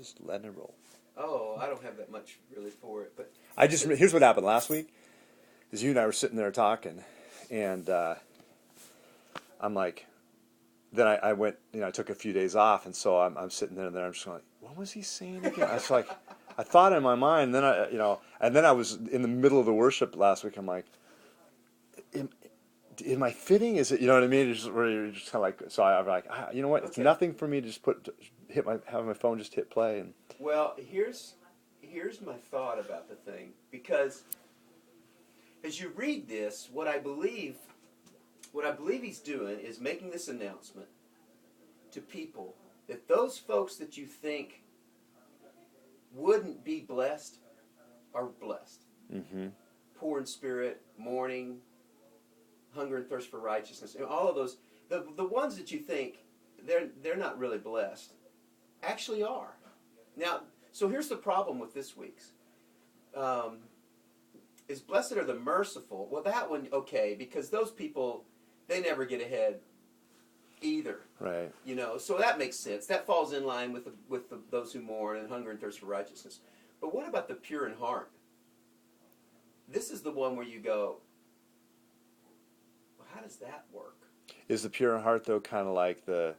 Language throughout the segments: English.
Just letting it roll. Oh, I don't have that much really for it, but Here's what happened last week. Is you and I were sitting there talking, and I'm like, then I went, I took a few days off, and so I'm sitting there, and then I'm just like, what was he saying again? I was like, I thought in my mind, and then and then I was in the middle of the worship last week. I'm like, am I fitting? Is it, you know what I mean? It's just where you're just kind of like, so I'm like, you know what? It's nothing for me to just have my phone just hit play and. Well, here's my thought about the thing, because as you read this, what I believe he's doing is making this announcement to people that those folks that you think wouldn't be blessed are blessed. Mm-hmm. Poor in spirit, mourning, hunger and thirst for righteousness, and all of those, the ones that you think they're not really blessed, actually are. Now, so here's the problem with this week's. Is blessed are the merciful. Well, that one, okay, because those people, they never get ahead either. Right. So that makes sense. That falls in line with those who mourn and hunger and thirst for righteousness. But what about the pure in heart? This is the one where you go, well, how does that work? Is the pure in heart, though, kind of like the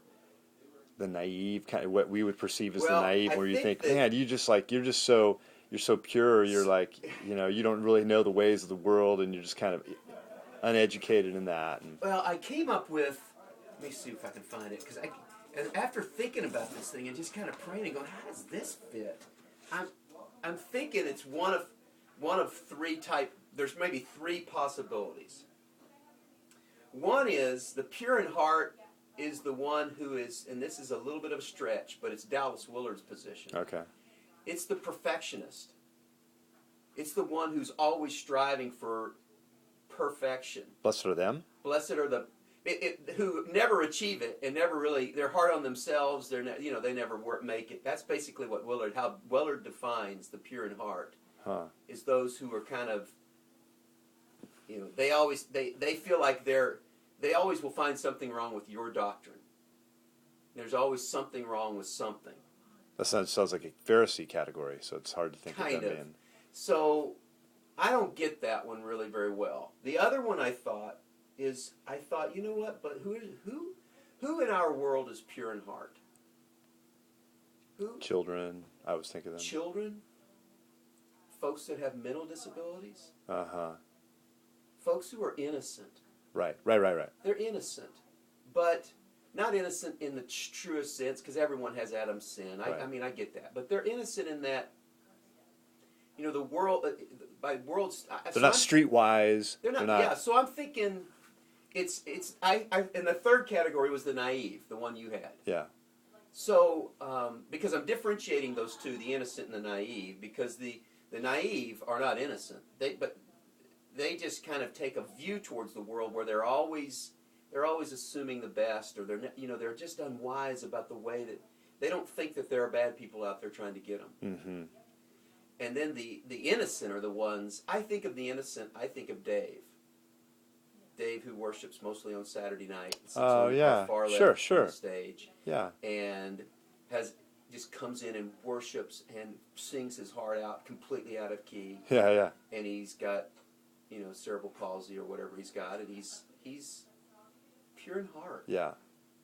naive, kind of what we would perceive as the naive, where you think, man, you're so pure, you're like, you don't really know the ways of the world, and you're just kind of uneducated in that. Well, I came up with, let me see if I can find it, because after thinking about this thing and just kind of praying and going, how does this fit? I'm thinking it's one of three type. There's maybe three possibilities. One is the pure in heart is the one who is, and this is a little bit of a stretch, but it's Dallas Willard's position. Okay. It's the perfectionist. It's the one who's always striving for perfection. Blessed are them? Blessed are the who never achieve it and never really, they're hard on themselves. They never make it. That's basically what how Willard defines the pure in heart. Huh. Is those who are kind of, they feel like they always will find something wrong with your doctrine. There's always something wrong with something. That sounds like a Pharisee category, so it's hard to think of them being. So I don't get that one really very well. The other one I thought, you know what? But who in our world is pure in heart? Who? Children. I was thinking of them. Children. Folks that have mental disabilities. Uh-huh. Folks who are innocent. Right. They're innocent, but not innocent in the truest sense, because everyone has Adam's sin. Right. I mean, I get that, but they're innocent in that. The world, by worlds, they're not streetwise. They're not. Yeah. So I'm thinking, it's. And the third category was the naive, the one you had. Yeah. So because I'm differentiating those two, the innocent and the naive, because the naive are not innocent. They just kind of take a view towards the world where they're always assuming the best, or they're just unwise about the way that they don't think that there are bad people out there trying to get them. Mm-hmm. And then the innocent are the ones. I think of the innocent. I think of Dave. Dave, who worships mostly on Saturday night. Oh yeah, sure. On the stage. Yeah. And just comes in and worships and sings his heart out, completely out of key. Yeah. And he's got, cerebral palsy or whatever he's got, and he's pure in heart. Yeah.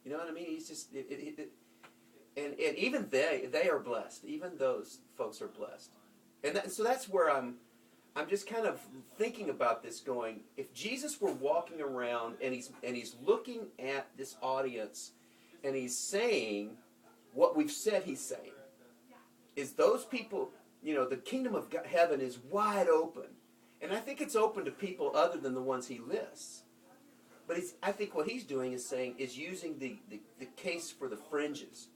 You know what I mean? He's just and even they are blessed. Even those folks are blessed. And so that's where I'm just kind of thinking about this, going, if Jesus were walking around and he's looking at this audience and he's saying what we've said he's saying, is those people, the kingdom of heaven is wide open. And I think it's open to people other than the ones he lists. But I think what he's doing is using the case for the fringes.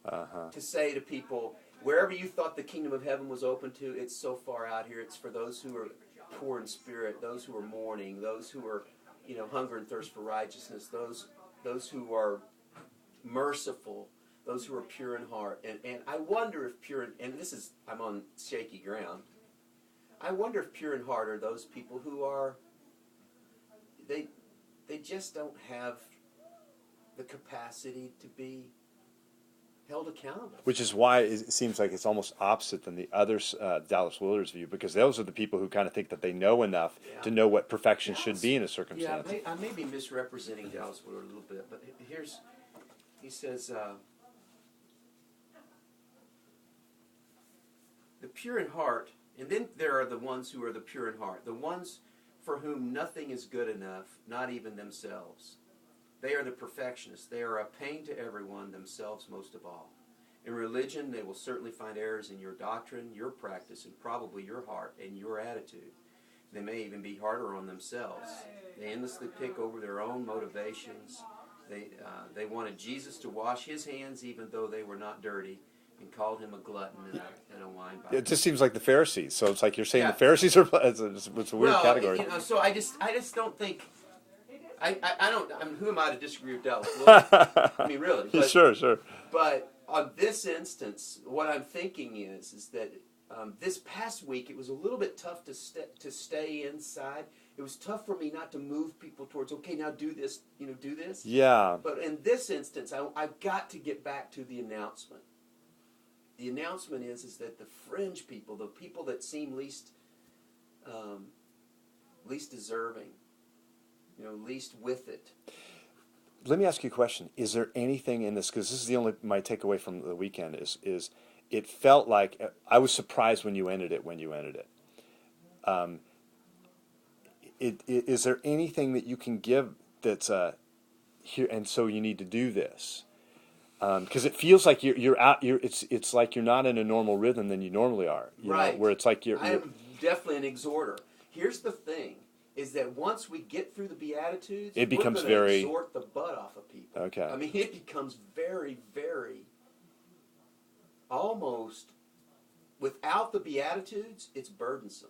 Uh-huh. To say to people, wherever you thought the kingdom of heaven was open to, it's so far out here. It's for those who are poor in spirit, those who are mourning, those who are, hunger and thirst for righteousness, those who are merciful, those who are pure in heart. And I wonder if I'm on shaky ground. I wonder if pure in heart are those people who are, they just don't have the capacity to be held accountable. Which is why it seems like it's almost opposite than the other Dallas Willard's view, because those are the people who kind of think that they know enough to know what perfection should be in a Yeah, circumstance. I may be misrepresenting Dallas Willard a little bit, but he says, the pure in heart, and then there are the ones who are the pure in heart, the ones for whom nothing is good enough, not even themselves. They are the perfectionists. They are a pain to everyone, themselves most of all. In religion, they will certainly find errors in your doctrine, your practice, and probably your heart and your attitude. They may even be harder on themselves. They endlessly pick over their own motivations. They wanted Jesus to wash his hands even though they were not dirty, and called him a glutton and a wine bibber. It just seems like the Pharisees. So it's like you're saying Yeah. the Pharisees are. It's a weird category. You know, so I just don't think. I don't. I mean, who am I to disagree with Dallas Willard? I mean, really. But, Sure. But on this instance, what I'm thinking is that this past week it was a little bit tough to stay inside. It was tough for me not to move people towards, okay, now do this, do this. Yeah. But in this instance, I've got to get back to the announcement. The announcement is that the fringe people, the people that seem least deserving, least with it. Let me ask you a question. Is there anything in this, because this is my takeaway from the weekend is it felt like, I was surprised when you ended it. Is there anything that you can give that's here, and so you need to do this? Because it feels like you're out. It's like you're not in a normal rhythm than you normally are. Right. Where it's like I am definitely an exhorter. Here's the thing: is that once we get through the Beatitudes, it becomes we're very exhort the butt off of people. Okay. I mean, it becomes very, very almost. Without the Beatitudes, it's burdensome.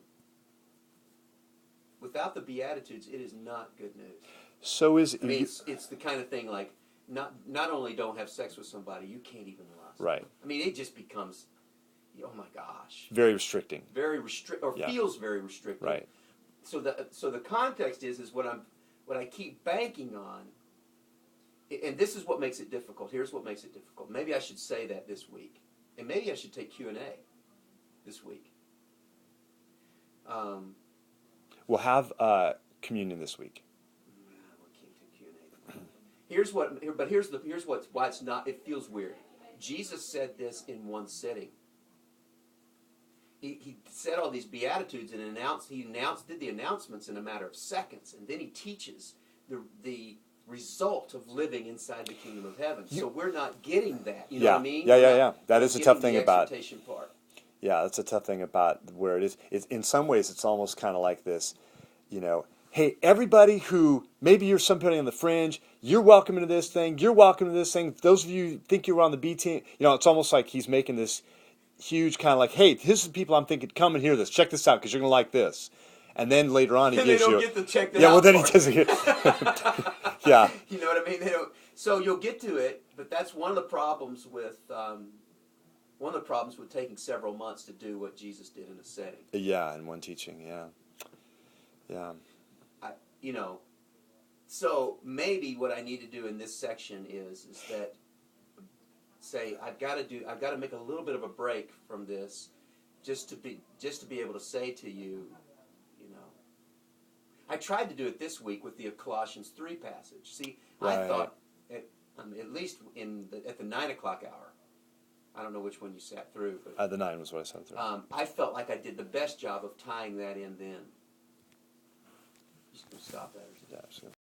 Without the Beatitudes, it is not good news. So is I mean, it's the kind of thing like not only don't have sex with somebody, you can't even lust. Right. I mean, it just becomes, oh my gosh, very restricting. very feels very restrictive. Right. So the context is what I keep banking on, and this is what makes it difficult. Here's what makes it difficult. Maybe I should say that this week, and maybe I should take Q&A this week. We'll have communion this week. Here's why it's not. It feels weird. Jesus said this in one sitting. He said all these beatitudes and did the announcements in a matter of seconds, and then he teaches the result of living inside the kingdom of heaven. So we're not getting that. You know what I mean? Yeah. That is a tough thing about. Part. Yeah, that's a tough thing about where it is. It's, in some ways, it's almost kind of like this, hey, everybody who, maybe you're somebody on the fringe, you're welcome to this thing, you're welcome to this thing. Those of you who think you're on the B team, it's almost like he's making this huge kind of like, hey, this is the people I'm thinking, come and hear this, check this out, because you're going to like this. And then later on he gives you... They don't get to check that out. Yeah, well then he doesn't get... Yeah. You know what I mean? They don't. So you'll get to it, but that's one of the problems with... one of the problems with taking several months to do what Jesus did in a setting. Yeah, in one teaching, yeah. So maybe what I need to do in this section is that say I've got to make a little bit of a break from this, just to be able to say to you, I tried to do it this week with the Colossians 3 passage. See, right. I thought at least at the 9 o'clock hour. I don't know which one you sat through, but the 9 was what I sat through. I felt like I did the best job of tying that in then. Just gonna stop that. Yeah, absolutely.